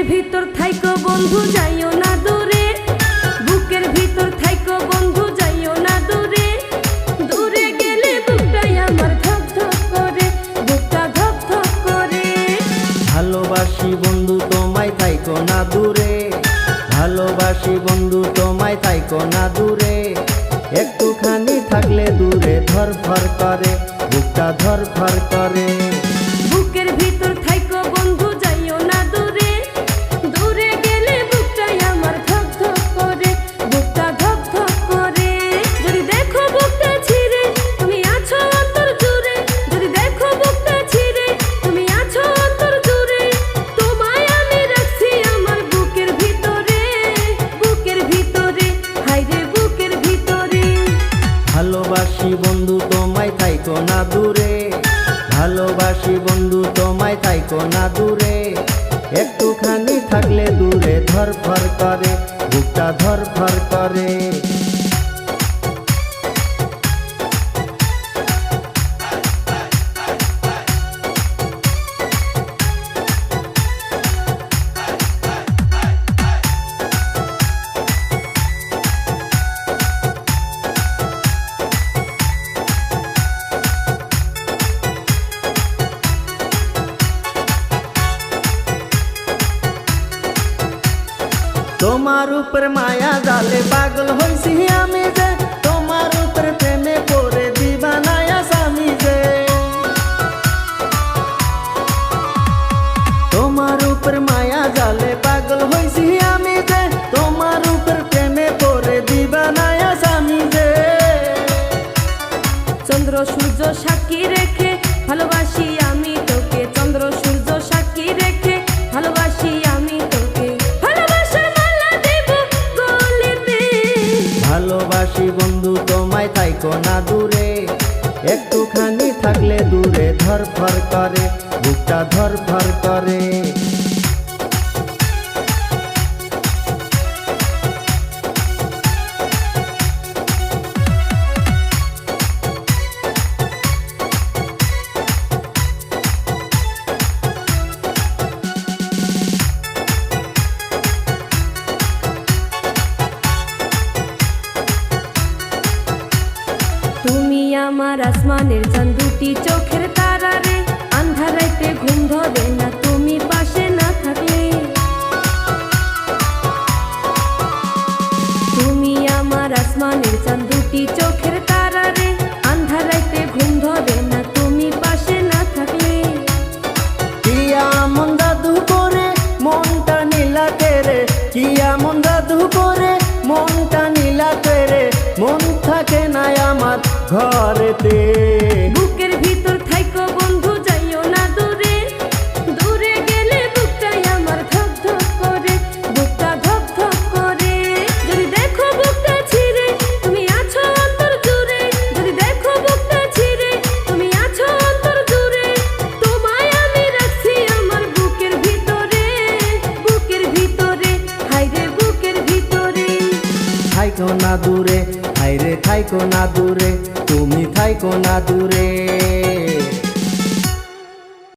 ভিতর থাইকো বন্ধু যাইও না দূরে, বুকের ভিতর থাইকো বন্ধু যাইও না দূরে। দূরে গেলে বুকটাই আমার ধক ধক করে, বুকটা ধক ধক করে। ভালোবাসি বন্ধু তোমায় থাইকো না দূরে, ভালোবাসি বন্ধু তোমায় থাইকো না দূরে। একটুখানি থাকলে দূরে ধরফর করে, বুকটা ধরফর করে। বুকের ভিতর থাইকো বন্ধু যাইও না দূরে, দূরে গেলে বুকটাই আমার ধক ধক করে, বুকটা ধক ধক করে। যদি দেখো বুকটা ছিঁড়ে তুমি আছো অন্তর জুড়ে, যদি দেখো বুকটা ছিঁড়ে তুমি আছো অন্তর জুড়ে। তোমায় আমি রাখছি আমার বুকের ভিতরে, বুকের ভিতরে, হায়রে বুকের ভিতরে। ভালোবাসি বন্ধু তোমায় থাইকো না দূরে, ভালোবাসি বন্ধু তোমায় থাইকো না দূরে। একটুখানি থাকলে দূরে ধরফর করে, বুকটা ধরফর করে। তোমার উপর মায়া জালে পাগল হইছি আমি যে, তোমার উপর প্রেমে পড়ে দিবানায়া স্বামী যে। তোমার উপর মায়া জালে পাগল হইছি আমি যে, তোমার উপর প্রেমে পড়ে দিবানায়া স্বামী যে। চন্দ্র সূর্য সাক্ষী রেখে ভালোবাসি আমি তোকে, চন্দ্র সূর্য সাক্ষী রেখে ভালোবাসি আমি তোকে। ভালোবাসি বন্ধু তোমায় থাইকো না দূরে, একটুখানি থাকলে দূরে ধরফর করে, বুকটা ধরফর করে। তুমি আমার আসমানের চাঁদ, দুটি চোখের তারা রে। আন্ধার রাতে ঘুম ধরে না তুমি পাশে না থাকলে। তুমি আমার আসমানের চাঁদ, দুটি চোখের তারা রে। আন্ধার রাতে ঘুম ধরে না তুমি পাশে না থাকলে। কিয়া মন দাদু করে মনটা নীলা তেরে, কিয়া মন দাদু করে মনটা নীলা তেরে। মন থাকে না আমার ঘরেতে। বুকের ভিতর থাইকো বন্ধু যাইও না দূরে, দূরে গেলে বুকটাই আমার ধক ধক করে, বুকটা ধক ধক করে। যদি দেখো বুকটা ছিঁড়ে তুমি আছো অন্তর জুড়ে, যদি দেখো বুকটা ছিঁড়ে তুমি আছো অন্তর জুড়ে। তোমায় আমি রাখছি আমার বুকের ভিতরে, বুকের ভিতরে, হায়রে বুকের ভিতরে। থাইকো না দূরে, হায়রে থাইকো না দূরে, তুমি থাইকো না দূরে।